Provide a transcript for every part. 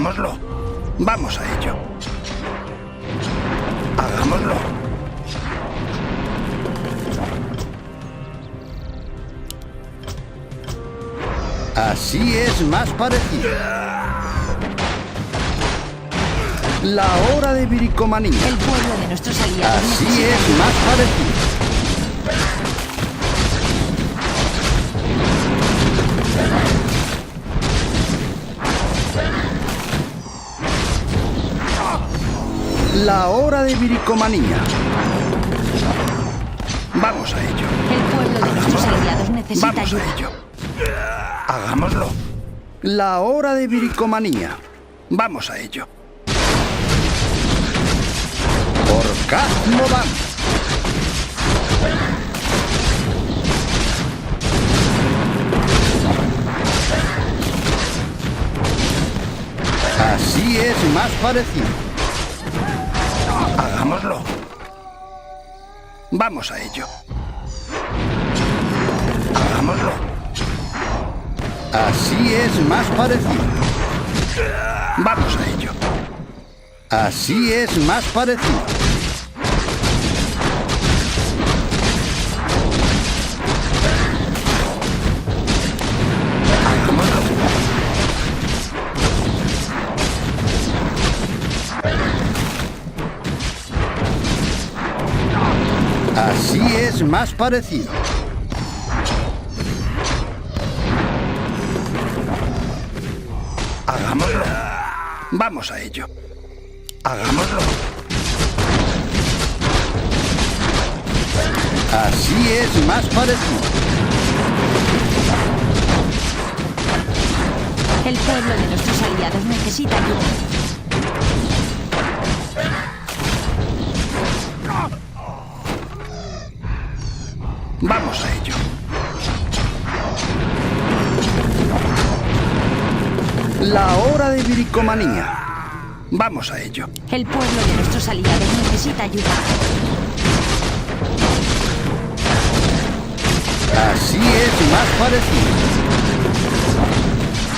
Hagámoslo. Vamos a ello. Hagámoslo. Así es más parecido. La hora de bricomanía. El pueblo de nuestros aliados Así necesita es ayuda. más parecido. La hora de bricomanía. Vamos a ello. El pueblo de nuestros aliados necesita Vamos ayuda. a ello. Hagámoslo. La hora de bricomanía. Vamos a ello. Orcaz Modan. Así es más parecido. Hagámoslo. Vamos a ello. Hagámoslo. Así es más parecido. Vamos a ello. Así es más parecido. Hagámoslo. Así es más parecido. Hagámoslo. Vamos a ello. Hagámoslo. Así es más parecido. El pueblo de nuestros aliados necesita ayuda. Vamos a ello. La hora de bricomanía. Vamos a ello. El pueblo de nuestros aliados necesita ayuda. Así es más parecido.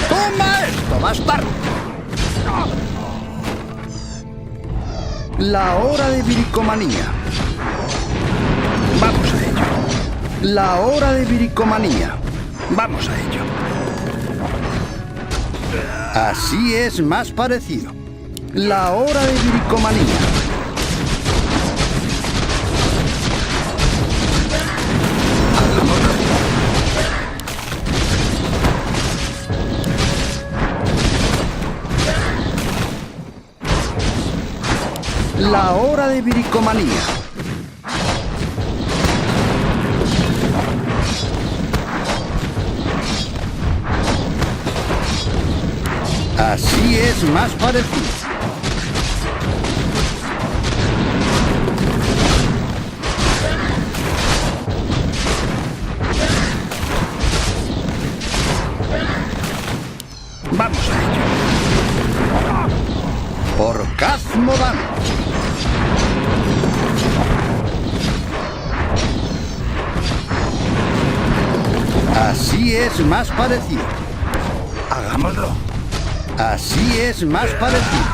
¡Toma esto, bastardo! La hora de bricomanía. Vamos a ello. La hora de bricomanía. Vamos a ello. Así es más parecido. La hora de bricomanía. Hagámoslo. La hora de bricomanía. Así es más parecido. Vamos a ello. Orcaz Modan. Así es más parecido. Hagámoslo. Así es más parecido.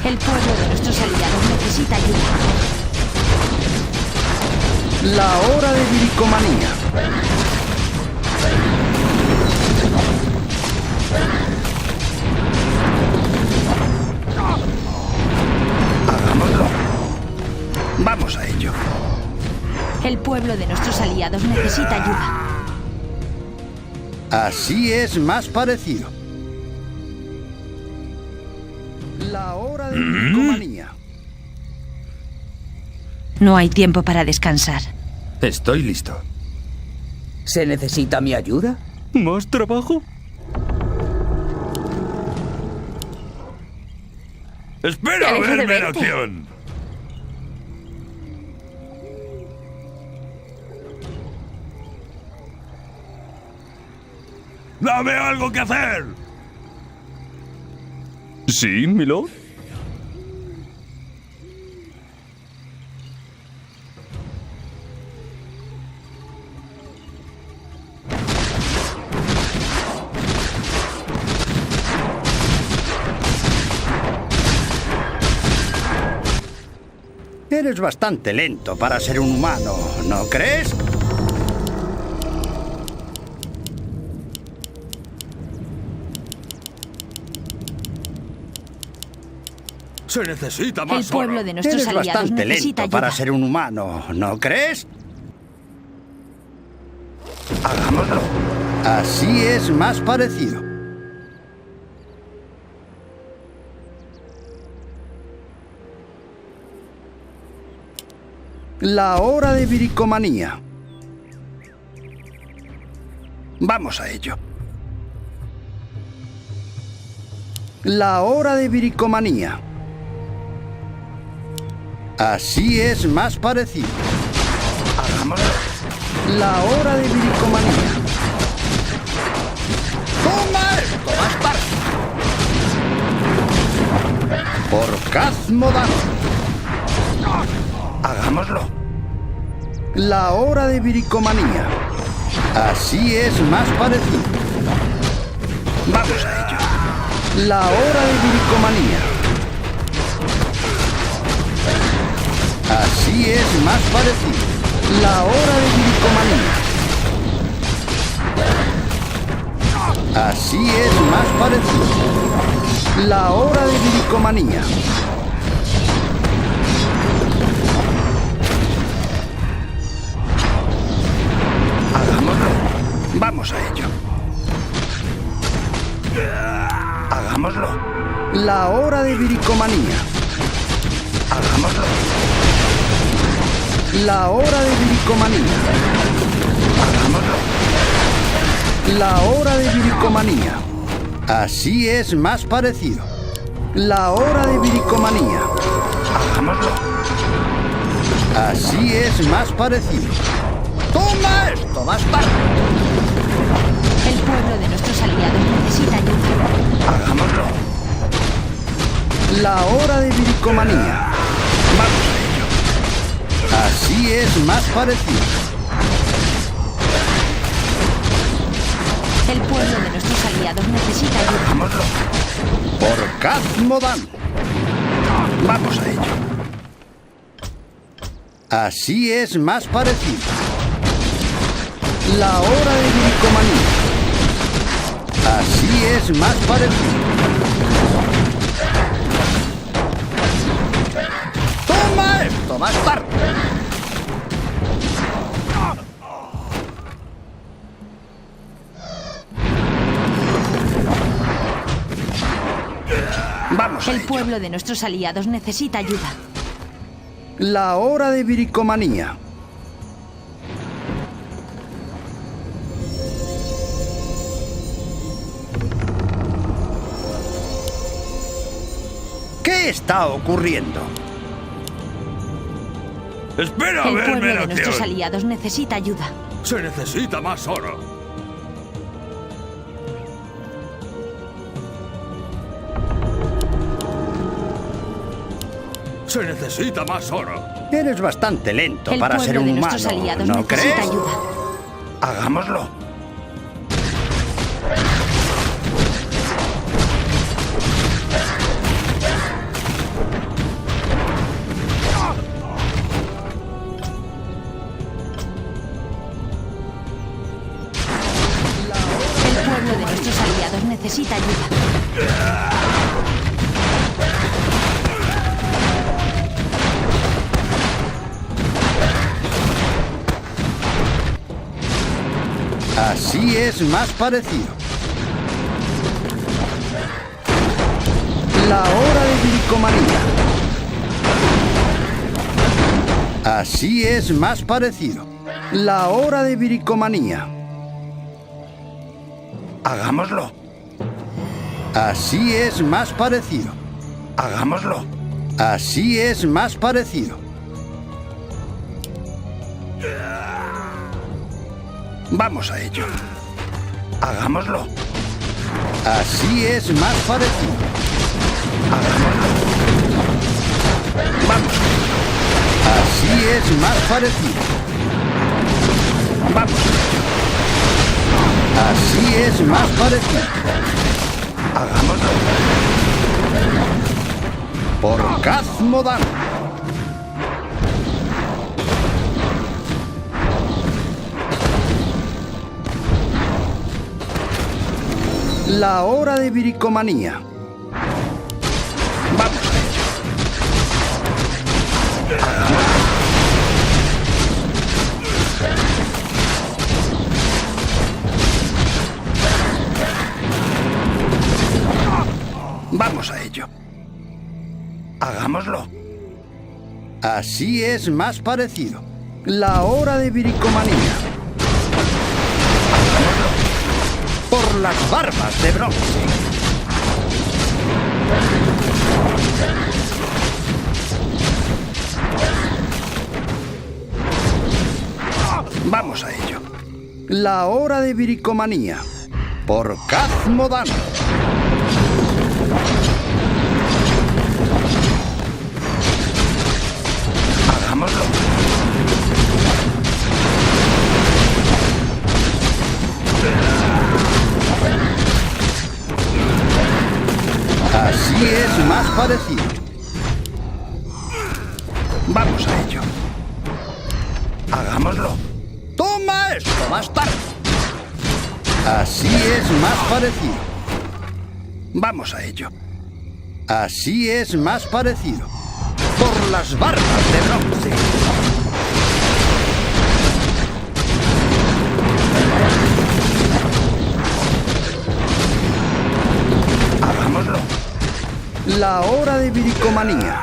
El pueblo de nuestros aliados necesita ayuda. La hora de bricomanía. Hagámoslo. Vamos a ello. El pueblo de nuestros aliados necesita ayuda. Así es más parecido. La hora de bricomanía. No hay tiempo para descansar. Estoy listo. ¿Se necesita mi ayuda? ¿Más trabajo? ¡Espera a alegro de verme en verte. acción! ¡Dame algo que hacer! ¿Sí, milord? Eres bastante lento para ser un humano, ¿no crees? Se necesita El más pueblo oro. de nuestros Eres aliados bastante necesita lento para ayuda. ser un humano, ¿no crees? Hagámoslo. Así es más parecido. La hora de bricomanía. Vamos a ello. La hora de bricomanía. Así es más parecido. Hagámoslo. La hora de bricomanía. ¡Toma esto, bastardo! Por Kazmodan. Hagámoslo. La hora de bricomanía. Así es más parecido. Vamos a ello. La hora de bricomanía. Así es más parecido. La hora de bricomanía. Así es más parecido. La hora de bricomanía. Hagámoslo. Vamos a ello. Hagámoslo. La hora de bricomanía. Hagámoslo. La hora de bricomanía. Hagámoslo. La hora de bricomanía. Así es más parecido. La hora de bricomanía. Hagámoslo. Así es más parecido. ¡Toma esto, bastardo! El pueblo de nuestros aliados necesita ayuda. Hagámoslo. La hora de bricomanía. Vamos a ello. Así es más parecido. El pueblo de nuestros aliados necesita ayuda. Hagámoslo. Por Kazmodan. Vamos a ello. Así es más parecido. La hora de bricomanía. Así es más parecido. ¡Toma esto, bastardo! Vamos a El ello. pueblo de nuestros aliados necesita ayuda. La hora de bricomanía. ¿Qué está ocurriendo? Espera a El verme pueblo en de nuestros acción. aliados necesita ayuda. Se necesita más oro. Se necesita más oro. Eres bastante lento El para pueblo ser un de humano, nuestros aliados ¿no necesita crees? ayuda. Hagámoslo. El pueblo de nuestros aliados necesita ayuda. Así es más parecido. La hora de bricomanía. Así es más parecido. La hora de bricomanía. Hagámoslo. Así es más parecido. Hagámoslo. Así es más parecido. Vamos a ello. Hagámoslo. Así es más parecido. Hagámoslo. Vamos a ello. Así es más parecido. Vamos a ello. Así es más parecido. Hagámoslo. Por Kazmodan. La hora de bricomanía. Vamos a ello. Vamos a ello. Hagámoslo. Así es más parecido. La hora de bricomanía. Por las barbas de bronce. Vamos a ello. La hora de bricomanía. Por Kaz Modan. Hagámoslo. Así es más parecido. Vamos a ello. Hagámoslo. ¡Toma esto, bastardo! Así es más parecido. Vamos a ello. Así es más parecido. Por las barbas de bronce. Hagámoslo. La hora de bricomanía.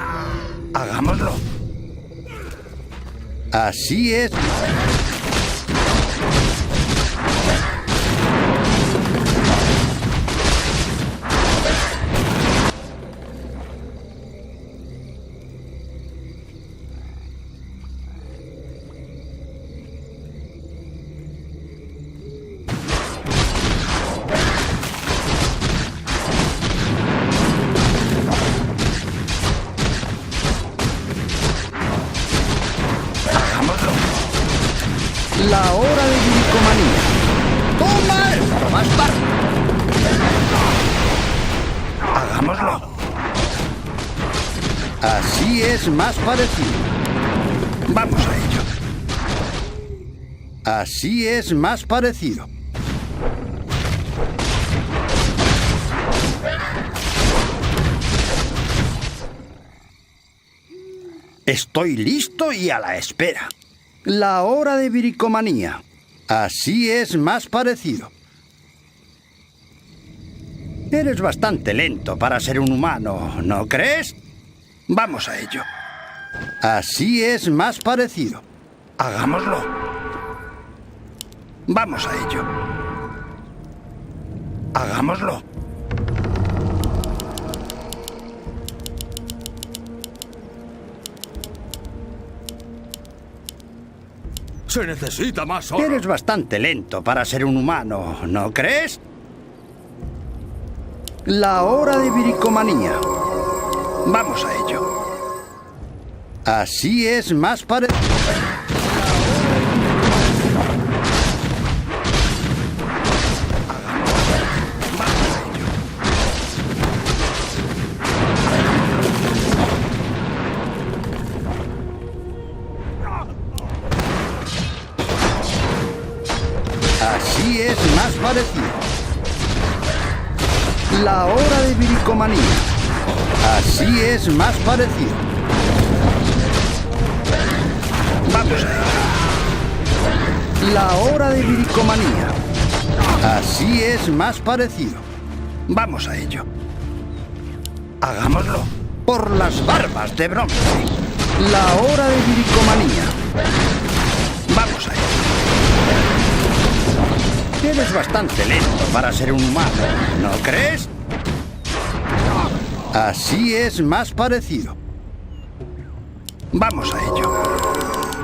Hagámoslo. Así es. Hagámoslo. La hora de bricomanía. ¡Toma esto, bastardo! Hagámoslo. Así es más parecido. Vamos a ello. Así es más parecido. Estoy listo y a la espera. La hora de bricomanía. Así es más parecido. Eres bastante lento para ser un humano, ¿no crees? Vamos a ello. Así es más parecido. Hagámoslo. Vamos a ello. Hagámoslo. Se necesita más oro. Eres bastante lento para ser un humano, ¿no crees? La hora de bricomanía. Vamos a ello. Así es más parecido. Vamos a ello. Así es más parecido. La hora de bricomanía. Así es más parecido. Vamos a ello. La hora de bricomanía. Así es más parecido. Vamos a ello. Hagámoslo. Por las barbas de bronce. La hora de bricomanía. Vamos a ello. Eres bastante lento para ser un humano, ¿no crees? Así es más parecido. Vamos a ello.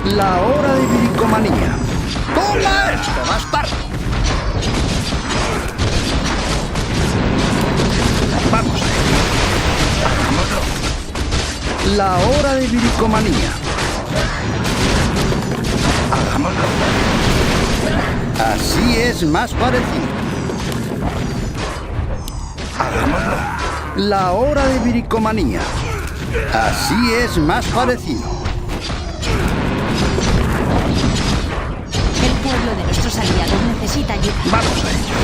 La hora de bricomanía. ¡Toma esto, bastardo! Vamos a ello. Hagámoslo. La hora de bricomanía. Hagámoslo. Así es más parecido. Hagámoslo. La hora de bricomanía. Así es más parecido. El pueblo de nuestros aliados necesita ayuda. Vamos a ello.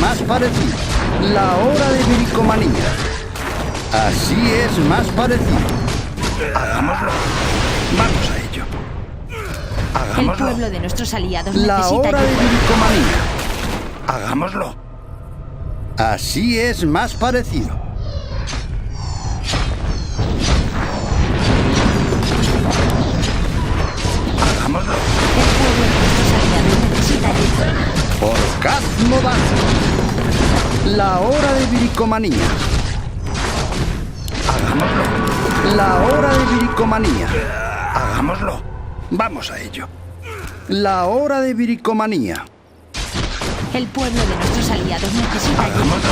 más parecido. La hora de bricomanía. Así es más parecido. Hagámoslo. Vamos a ello. El Hagámoslo. pueblo de nuestros aliados La necesita hora de ayuda. bricomanía. Hagámoslo. Así es más parecido. Hagámoslo. El pueblo de nuestros aliados necesita ayuda. Orgasmo bajo. La hora de bricomanía. Hagámoslo. La hora de bricomanía. Hagámoslo. Vamos a ello. La hora de bricomanía. El pueblo de nuestros aliados necesita ayuda. Hagámoslo.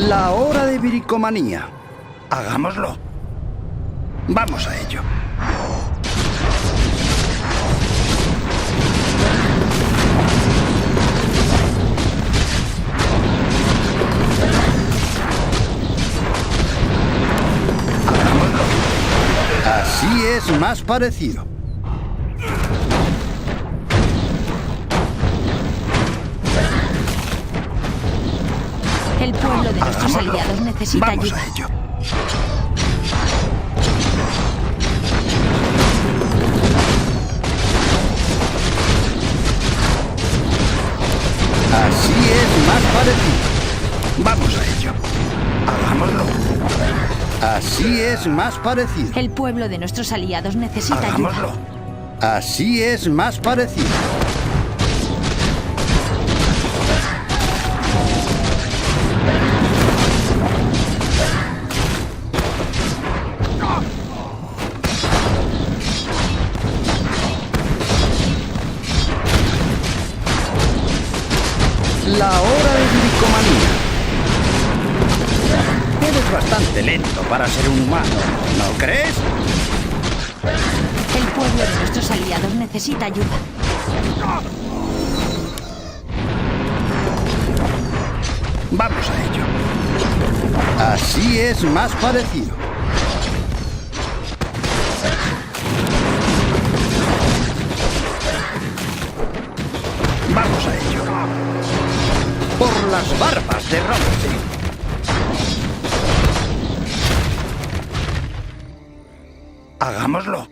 La hora de bricomanía. Hagámoslo. Vamos a ello. Hagámoslo. Así es más parecido. El pueblo de nuestros Hagámoslo. aliados necesita Vamos ayuda. a ello. Así es más parecido. Vamos a ello. Hagámoslo. Así es más parecido. El pueblo de nuestros aliados necesita ayuda. Hagámoslo. Así es más parecido. La hora de bricomanía. Eres bastante lento para ser un humano, ¿no crees? El pueblo de nuestros aliados necesita ayuda. Vamos a ello. Así es más parecido. Vamos a ello. Por las barbas de bronce. Hagámoslo.